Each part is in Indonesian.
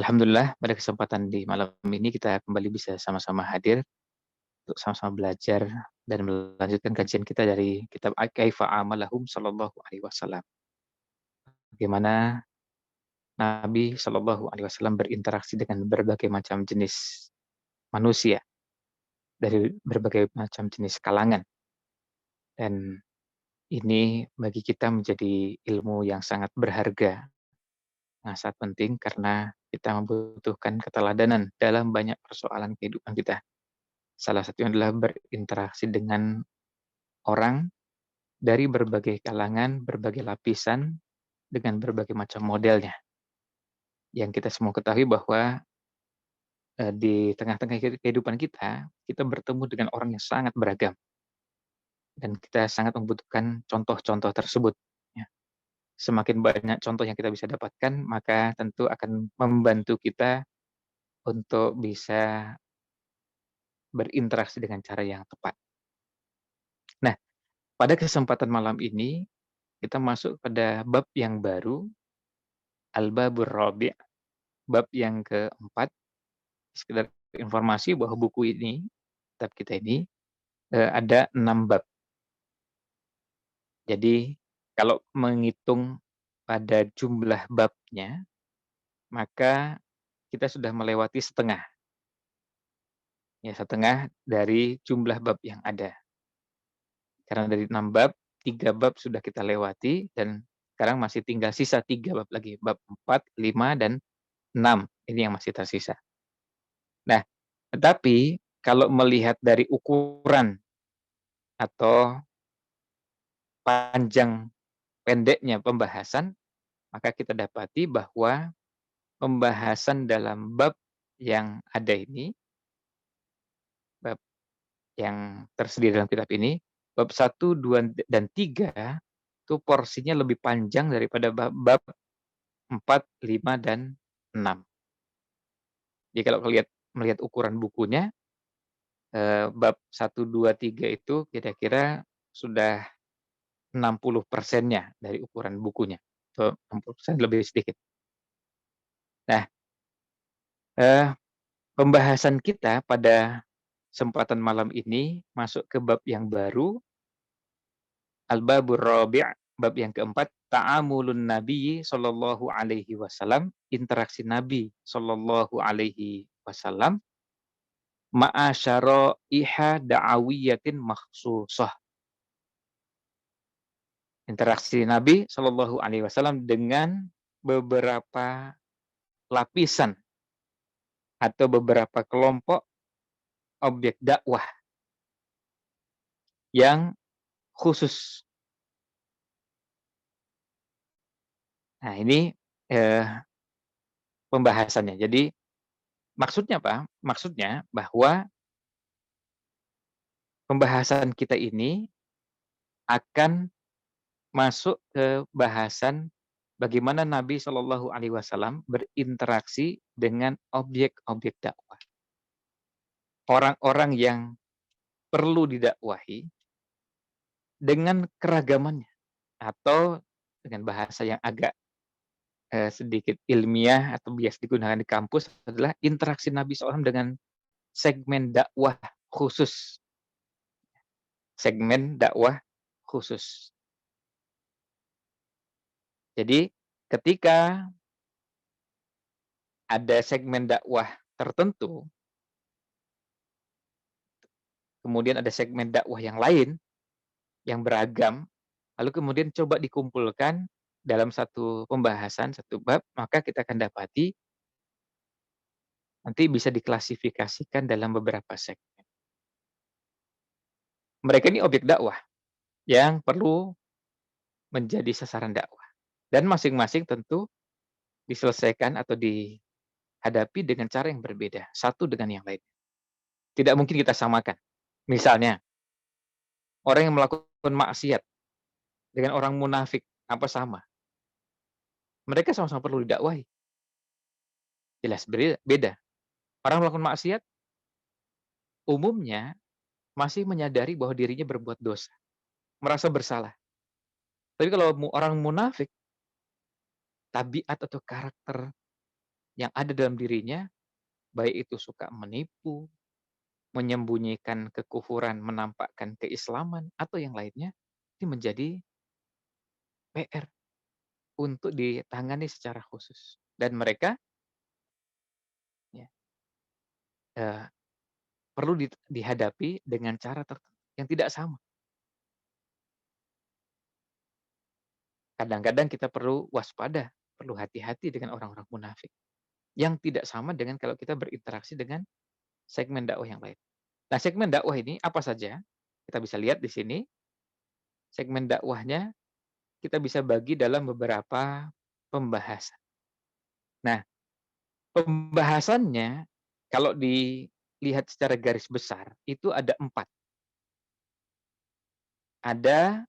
Alhamdulillah pada kesempatan di malam ini kita kembali bisa sama-sama hadir untuk sama-sama belajar dan melanjutkan kajian kita dari kitab Kaifa Amalahum Sallallahu Alaihi Wasallam. Bagaimana Nabi Sallallahu Alaihi Wasallam berinteraksi dengan berbagai macam jenis manusia dari berbagai macam jenis kalangan, dan ini bagi kita menjadi ilmu yang sangat berharga, yang sangat penting karena kita membutuhkan keteladanan dalam banyak persoalan kehidupan kita. Salah satunya adalah berinteraksi dengan orang dari berbagai kalangan, berbagai lapisan, dengan berbagai macam modelnya. Yang kita semua ketahui bahwa di tengah-tengah kehidupan kita, kita bertemu dengan orang yang sangat beragam, dan kita sangat membutuhkan contoh-contoh tersebut. Ya. Semakin banyak contoh yang kita bisa dapatkan, maka tentu akan membantu kita untuk bisa berinteraksi dengan cara yang tepat. Nah, pada kesempatan malam ini, kita masuk pada bab yang baru, Al-Babur Rabi', bab yang keempat. Sekedar informasi bahwa buku ini, kitab kita ini, ada 6 bab. Jadi, kalau menghitung pada jumlah babnya, maka kita sudah melewati setengah, ya setengah dari jumlah bab yang ada. Karena dari 6 bab, 3 bab sudah kita lewati dan sekarang masih tinggal sisa 3 bab lagi, bab 4, 5, dan 6. Ini yang masih tersisa. Nah, tetapi kalau melihat dari ukuran atau panjang pendeknya pembahasan, maka kita dapati bahwa pembahasan dalam bab yang ada ini, bab yang tersedia dalam kitab ini, bab 1, 2, dan 3, itu porsinya lebih panjang daripada bab 4, 5, dan 6. Jadi kalau melihat ukuran bukunya, bab 1, 2, 3 itu kira-kira sudah 60%-nya dari ukuran bukunya, atau 60% lebih sedikit. Nah, eee, pembahasan kita pada kesempatan malam ini masuk ke bab yang baru, Al-Babur Rabi', bab yang keempat, Ta'amulun Nabi sallallahu alaihi wasallam, interaksi Nabi sallallahu alaihi wasallam, ma'a syara'iha da'awiyatin makhsusah. Interaksi Nabi sallallahu alaihi wasallam dengan beberapa lapisan atau beberapa kelompok objek dakwah yang khusus. Nah, ini eh, pembahasannya. Jadi maksudnya apa? Maksudnya bahwa pembahasan kita ini akan masuk ke bahasan bagaimana Nabi Shallallahu Alaihi Wasallam berinteraksi dengan objek-objek dakwah, orang-orang yang perlu didakwahi dengan keragamannya, atau dengan bahasa yang agak sedikit ilmiah atau biasa digunakan di kampus adalah interaksi Nabi SAW dengan segmen dakwah khusus. Segmen dakwah khusus. Jadi ketika ada segmen dakwah tertentu, kemudian ada segmen dakwah yang lain yang beragam, lalu kemudian coba dikumpulkan dalam satu pembahasan, satu bab, maka kita akan dapati nanti bisa diklasifikasikan dalam beberapa segmen. Mereka ini objek dakwah yang perlu menjadi sasaran dakwah. Dan masing-masing tentu diselesaikan atau dihadapi dengan cara yang berbeda, satu dengan yang lain. Tidak mungkin kita samakan. Misalnya, orang yang melakukan maksiat dengan orang munafik, apa sama? Mereka sama-sama perlu didakwahi. Jelas beda. Orang melakukan maksiat umumnya masih menyadari bahwa dirinya berbuat dosa, merasa bersalah. Tapi kalau orang munafik, tabiat atau karakter yang ada dalam dirinya, baik itu suka menipu, menyembunyikan kekufuran, menampakkan keislaman, atau yang lainnya, ini menjadi PR untuk ditangani secara khusus. Dan mereka ya, eee, perlu dihadapi dengan cara tertentu yang tidak sama. Kadang-kadang kita perlu waspada, perlu hati-hati dengan orang-orang munafik, yang tidak sama dengan kalau kita berinteraksi dengan segmen dakwah yang lain. Nah, segmen dakwah ini apa saja? Kita bisa lihat di sini, segmen dakwahnya kita bisa bagi dalam beberapa pembahasan. Nah, pembahasannya kalau dilihat secara garis besar, itu ada 4. Ada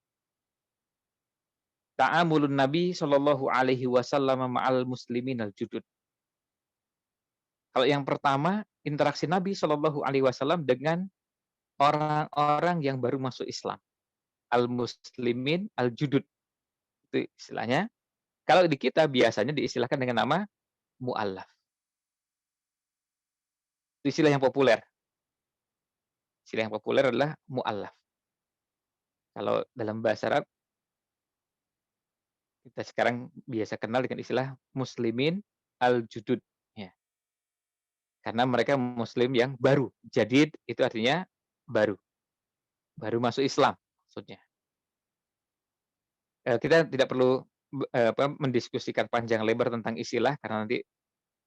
ta'amulun Nabi Shallallahu alaihi wasallam ma'al musliminal judud. Kalau yang pertama, interaksi Nabi Shallallahu alaihi wasallam dengan orang-orang yang baru masuk Islam, al-muslimin al-judud, itu istilahnya. Kalau di kita biasanya diistilahkan dengan nama mu'allaf. Itu istilah yang populer. Istilah yang populer adalah mu'allaf. Kalau dalam bahasa Arab, kita sekarang biasa kenal dengan istilah muslimin al-judud, ya. Karena mereka muslim yang baru. Jadid itu artinya baru, baru masuk Islam maksudnya. Kita tidak perlu mendiskusikan panjang lebar tentang istilah karena nanti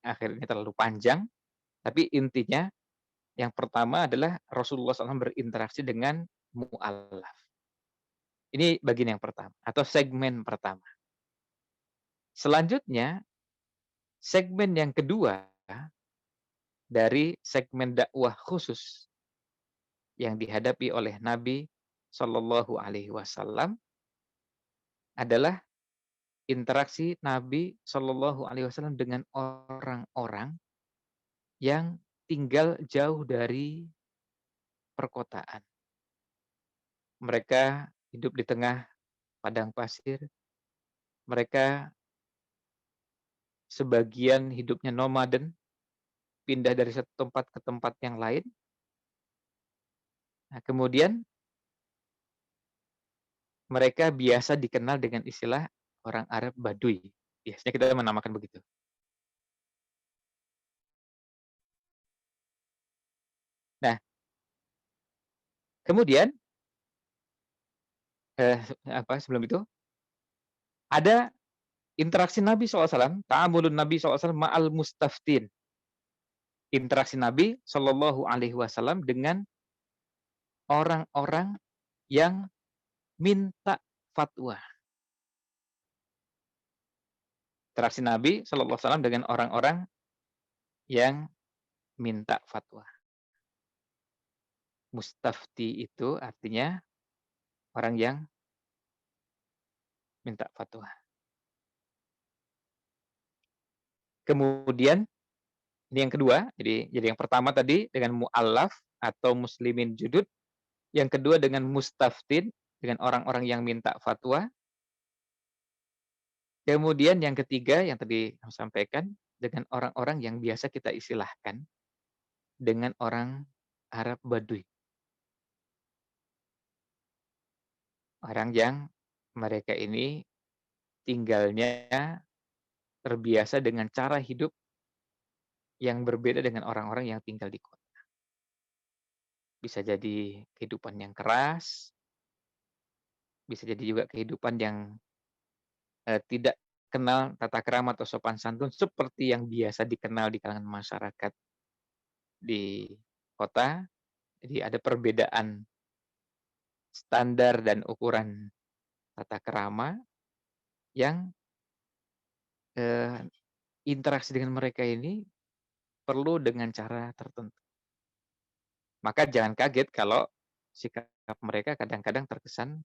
akhirnya terlalu panjang, tapi intinya yang pertama adalah Rasulullah SAW berinteraksi dengan mu'allaf. Ini bagian yang pertama atau segmen pertama. Selanjutnya, segmen yang kedua dari segmen dakwah khusus yang dihadapi oleh Nabi Shallallahu alaihi wasallam adalah interaksi Nabi Shallallahu alaihi wasallam dengan orang-orang yang tinggal jauh dari perkotaan. Mereka hidup di tengah padang pasir, mereka sebagian hidupnya nomaden, pindah dari satu tempat ke tempat yang lain. Nah, kemudian mereka biasa dikenal dengan istilah orang Arab Baduy. Biasanya kita menamakan begitu. Nah, kemudian, sebelum itu, ada interaksi Nabi SAW, ta'amulun Nabi SAW ma'al mustaftin. Interaksi Nabi Shallallahu alaihi wasallam dengan orang-orang yang minta fatwa. Interaksi Nabi Shallallahu alaihi wasallam dengan orang-orang yang minta fatwa. Mustafti itu artinya orang yang minta fatwa. Kemudian ini yang kedua, jadi yang pertama tadi dengan mu'allaf atau muslimin judud, yang kedua dengan mustaftin, dengan orang-orang yang minta fatwa, kemudian yang ketiga yang tadi saya sampaikan, dengan orang-orang yang biasa kita istilahkan dengan orang Arab Baduy. Orang yang mereka ini tinggalnya terbiasa dengan cara hidup yang berbeda dengan orang-orang yang tinggal di kota. Bisa jadi kehidupan yang keras, bisa jadi juga kehidupan yang tidak kenal tata krama atau sopan santun seperti yang biasa dikenal di kalangan masyarakat di kota. Jadi ada perbedaan standar dan ukuran tata krama yang, eee, interaksi dengan mereka ini perlu dengan cara tertentu. Maka jangan kaget kalau sikap mereka kadang-kadang terkesan,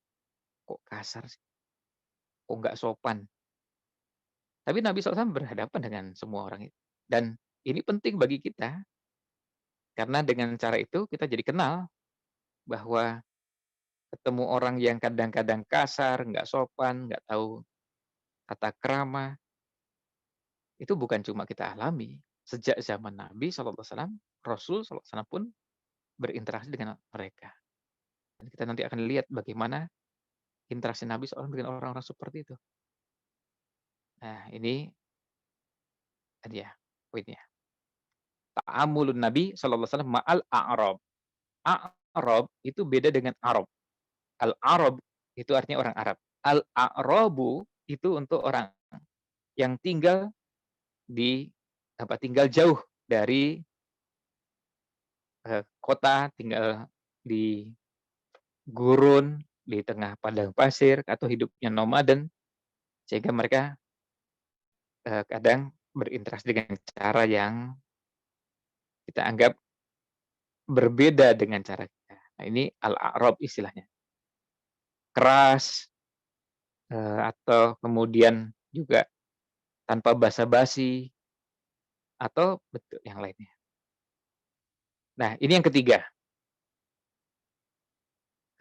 "Kok kasar sih? Kok nggak sopan?" Tapi Nabi SAW berhadapan dengan semua orang itu. Dan ini penting bagi kita, karena dengan cara itu kita jadi kenal bahwa ketemu orang yang kadang-kadang kasar, nggak sopan, nggak tahu tata krama, itu bukan cuma kita alami. Sejak zaman Nabi SAW, Rasul SAW pun berinteraksi dengan mereka. Dan kita nanti akan lihat bagaimana interaksi Nabi SAW dengan orang-orang seperti itu. Nah, ini tadi ya poinnya. Ta'amulun Nabi SAW ma'al a'rab. A'rab itu beda dengan Arab. Al-Arab itu artinya orang Arab. Al-A'rabu itu untuk orang yang tinggal tinggal jauh dari kota, tinggal di gurun, di tengah padang pasir, atau hidupnya nomaden, sehingga mereka kadang berinteraksi dengan cara yang kita anggap berbeda dengan cara kita. Nah, ini al-a'rab istilahnya. Keras, atau kemudian juga tanpa basa-basi, atau bentuk yang lainnya. Nah, ini yang ketiga.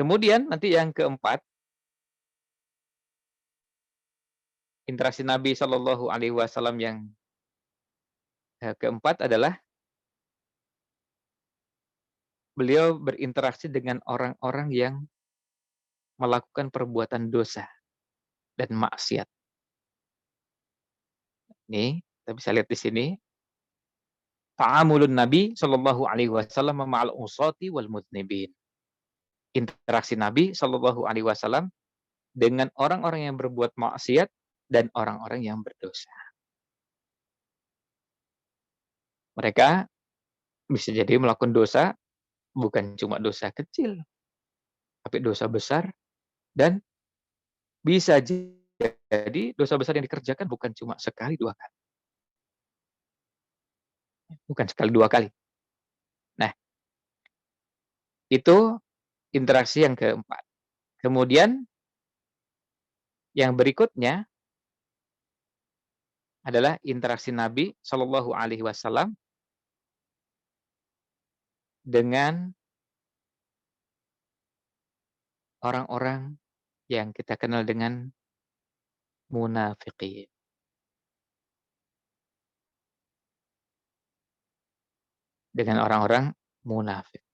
Kemudian nanti yang keempat, interaksi Nabi Shallallahu Alaihi Wasallam yang keempat adalah beliau berinteraksi dengan orang-orang yang melakukan perbuatan dosa dan maksiat. Nih, kita bisa lihat di sini. Ta'amulun Nabi Shallallahu Alaihi Wasallam ma'al usati wal mudnibin. Interaksi Nabi Shallallahu Alaihi Wasallam dengan orang-orang yang berbuat maksiat dan orang-orang yang berdosa. Mereka bisa jadi melakukan dosa, bukan cuma dosa kecil, tapi dosa besar, dan bisa jadi dosa besar yang dikerjakan bukan cuma sekali dua kali. Bukan sekali dua kali. Nah, itu interaksi yang keempat. Kemudian yang berikutnya adalah interaksi Nabi Shallallahu Alaihi Wasallam dengan orang-orang yang kita kenal dengan munafiqin. Dengan orang-orang munafik.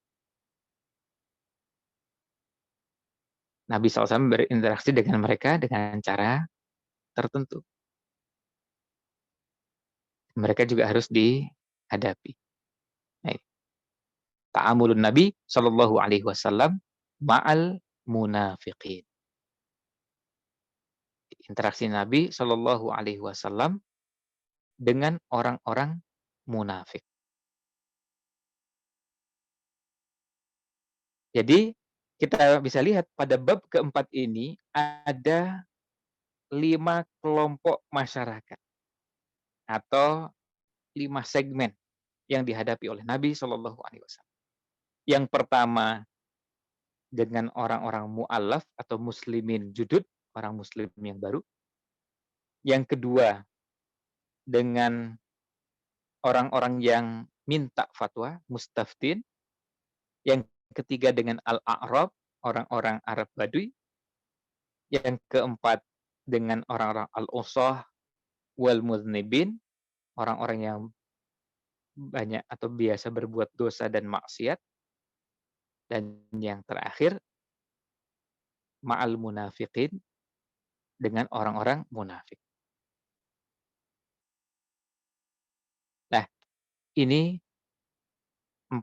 Nabi SAW berinteraksi dengan mereka dengan cara tertentu. Mereka juga harus dihadapi. Nah, ta'amulun Nabi Shallallahu Alaihi Wasallam ma'al munafiqin. Interaksi Nabi Shallallahu Alaihi Wasallam dengan orang-orang munafik. Jadi kita bisa lihat pada bab keempat ini ada 5 kelompok masyarakat atau 5 segmen yang dihadapi oleh Nabi Shallallahu Alaihi Wasallam. Yang pertama dengan orang-orang mu'alaf atau muslimin judud, orang muslim yang baru. Yang kedua dengan orang-orang yang minta fatwa, mustaftin. Yang ketiga dengan al-a'rab, orang-orang Arab Badui. Yang keempat dengan orang-orang al-usah wal mudnibin, orang-orang yang banyak atau biasa berbuat dosa dan maksiat. Dan yang terakhir ma'al munafiqin, dengan orang-orang munafik. Nah, ini 5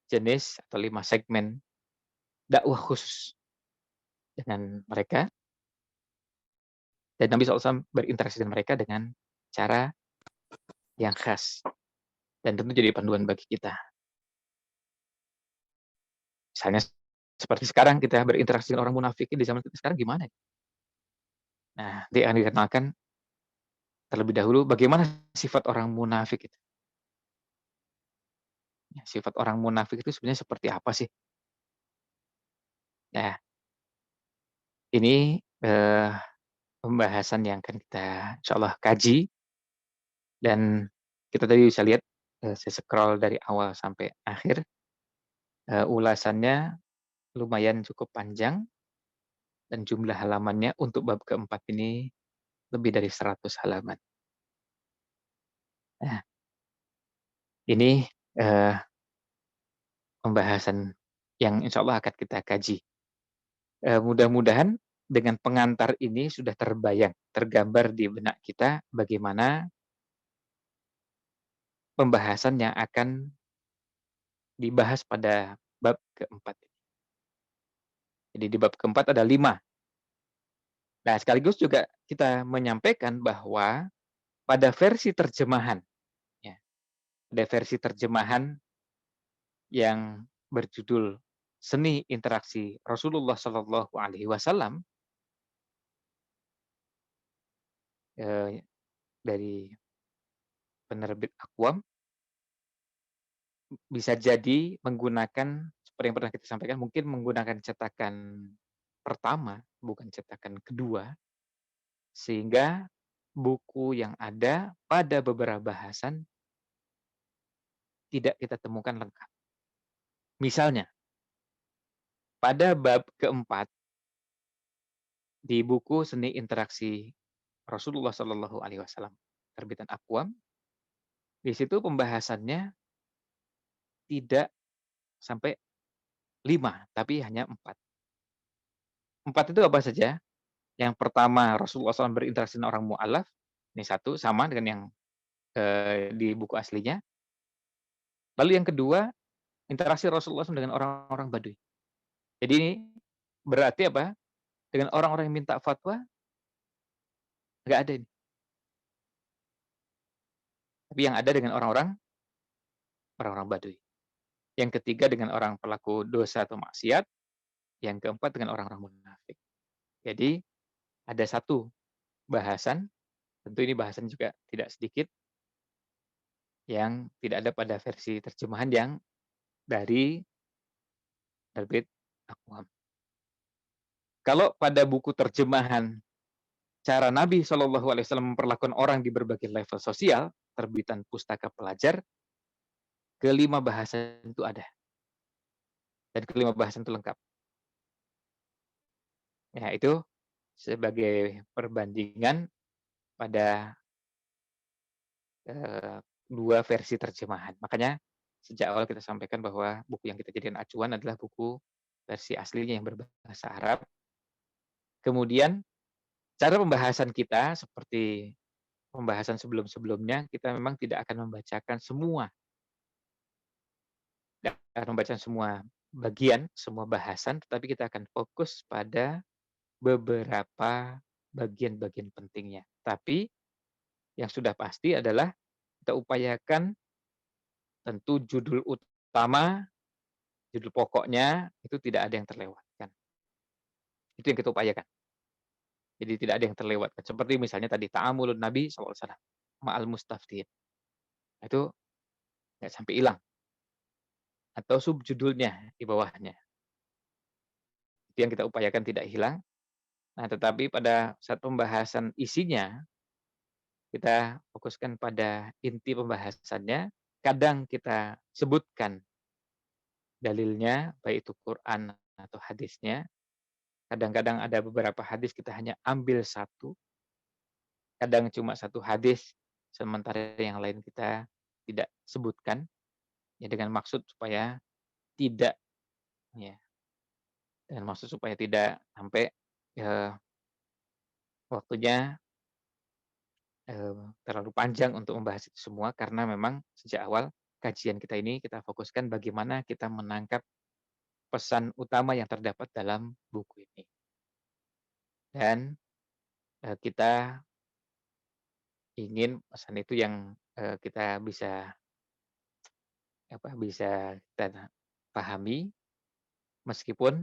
jenis atau 5 segmen dakwah khusus dengan mereka. Dan Nabi SAW berinteraksi dengan mereka dengan cara yang khas. Dan tentu jadi panduan bagi kita. Misalnya seperti sekarang kita berinteraksi dengan orang munafik di zaman kita sekarang gimana? Nah, nanti akan dikenalkan terlebih dahulu bagaimana sifat orang munafik itu. Sifat orang munafik itu sebenarnya seperti apa sih? Nah, ini pembahasan yang akan kita insyaallah kaji, dan kita tadi bisa lihat saya scroll dari awal sampai akhir, ulasannya lumayan cukup panjang dan jumlah halamannya untuk bab keempat ini lebih dari 100 halaman. Nah, ini, eee, pembahasan yang insya Allah akan kita kaji. Mudah-mudahan dengan pengantar ini sudah terbayang, tergambar di benak kita bagaimana pembahasan yang akan dibahas pada bab keempat. Jadi di bab keempat ada 5. Nah, sekaligus juga kita menyampaikan bahwa pada versi terjemahan, ya, ada versi terjemahan yang berjudul Seni Interaksi Rasulullah Shallallahu Alaihi Wasallam, dari penerbit Aqwam, bisa jadi menggunakan seperti yang pernah kita sampaikan, mungkin menggunakan cetakan pertama, bukan cetakan kedua, sehingga buku yang ada pada beberapa bahasan tidak kita temukan lengkap. Misalnya, pada bab keempat di buku Seni Interaksi Rasulullah Shallallahu Alaihi Wasallam, terbitan Aqwam, di situ pembahasannya tidak sampai 5, tapi hanya 4. 4 itu apa saja? Yang pertama, Rasulullah SAW berinteraksi dengan orang mu'alaf, ini satu, sama dengan yang di buku aslinya. Lalu yang kedua, interaksi Rasulullah SAW dengan orang-orang Baduy. Jadi ini berarti apa? Dengan orang-orang yang minta fatwa, nggak ada ini. Tapi yang ada dengan orang-orang Baduy. Yang ketiga dengan orang pelaku dosa atau maksiat. Yang keempat dengan orang-orang munafik. Jadi ada satu bahasan, tentu ini bahasan juga tidak sedikit, yang tidak ada pada versi terjemahan yang dari terbit Aqwam. Kalau pada buku terjemahan cara Nabi SAW memperlakukan orang di berbagai level sosial, terbitan Pustaka Pelajar, kelima bahasan itu ada. Dan kelima bahasan itu lengkap. Ya, itu sebagai perbandingan pada dua versi terjemahan. Makanya sejak awal kita sampaikan bahwa buku yang kita jadikan acuan adalah buku versi aslinya yang berbahasa Arab. Kemudian cara pembahasan kita seperti pembahasan sebelum-sebelumnya, kita memang tidak akan membacakan semua, tidak akan membacakan semua bagian, semua bahasan, tetapi kita akan fokus pada beberapa bagian-bagian pentingnya. Tapi yang sudah pasti adalah kita upayakan tentu judul utama, judul pokoknya itu tidak ada yang terlewatkan. Itu yang kita upayakan. Jadi tidak ada yang terlewatkan. Seperti misalnya tadi ta'amulun Nabi SAW ma'al mustaftin. Itu nggak sampai hilang. Atau subjudulnya di bawahnya. Itu yang kita upayakan tidak hilang. Nah, tetapi pada saat pembahasan isinya, kita fokuskan pada inti pembahasannya. Kadang kita sebutkan dalilnya, baik itu Quran atau hadisnya. Kadang-kadang ada beberapa hadis kita hanya ambil satu, kadang cuma satu hadis, sementara yang lain kita tidak sebutkan, ya dengan maksud supaya tidak, ya, dengan maksud supaya tidak sampai waktunya terlalu panjang untuk membahas itu semua, karena memang sejak awal kajian kita ini kita fokuskan bagaimana kita menangkap pesan utama yang terdapat dalam buku ini. Dan kita ingin pesan itu yang kita bisa bisa kita pahami, meskipun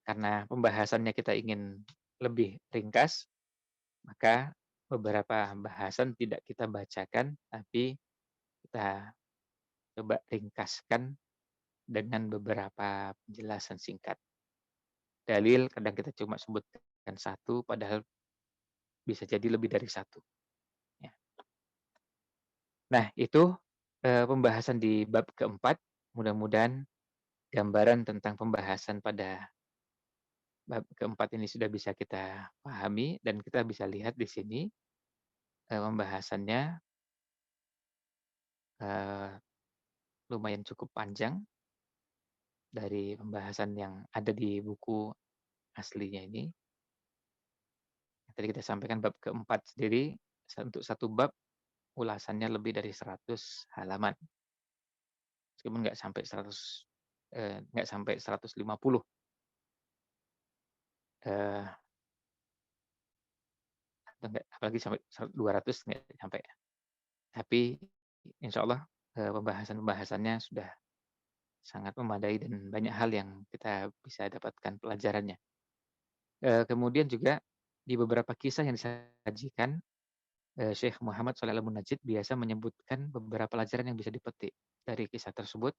karena pembahasannya kita ingin lebih ringkas, maka beberapa bahasan tidak kita bacakan, tapi kita coba ringkaskan dengan beberapa penjelasan singkat. Dalil kadang kita cuma sebutkan satu, padahal bisa jadi lebih dari satu. Ya. Nah, itu pembahasan di bab keempat. Mudah-mudahan gambaran tentang pembahasan pada bab keempat ini sudah bisa kita pahami dan kita bisa lihat di sini, pembahasannya, eee, lumayan cukup panjang dari pembahasan yang ada di buku aslinya ini. Tadi kita sampaikan bab keempat sendiri, untuk satu bab ulasannya lebih dari 100 halaman, meskipun nggak sampai 100, nggak sampai 150, eee, atau nggak apalagi sampai 200 nggak sampai. Tapi insyaallah, pembahasan-pembahasannya sudah sangat memadai dan banyak hal yang kita bisa dapatkan pelajarannya. Kemudian juga di beberapa kisah yang disajikan, Syekh Muhammad Shalih Al-Munajjid biasa menyebutkan beberapa pelajaran yang bisa dipetik dari kisah tersebut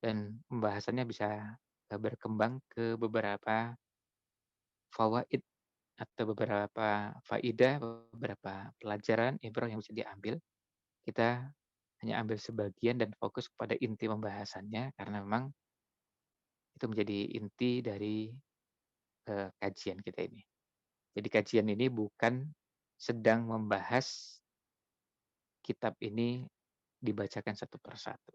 dan pembahasannya bisa, berkembang ke beberapa fawaid atau beberapa faidah, beberapa pelajaran, ibrah yang bisa diambil. Kita hanya ambil sebagian dan fokus pada inti pembahasannya karena memang itu menjadi inti dari, kajian kita ini. Jadi kajian ini bukan sedang membahas kitab ini dibacakan satu persatu.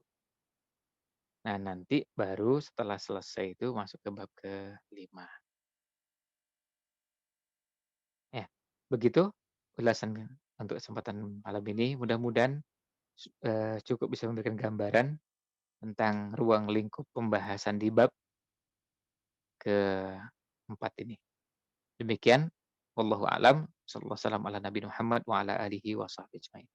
Nah, nanti baru setelah selesai itu masuk ke bab ke-5. Ya, begitu ulasan untuk kesempatan malam ini. Mudah-mudahan cukup bisa memberikan gambaran tentang ruang lingkup pembahasan di bab keempat ini. Demikian, wallahu a'lam, sallallahu wasallam ala nabi Muhammad wa ala alihi wa sahbihi ajmain.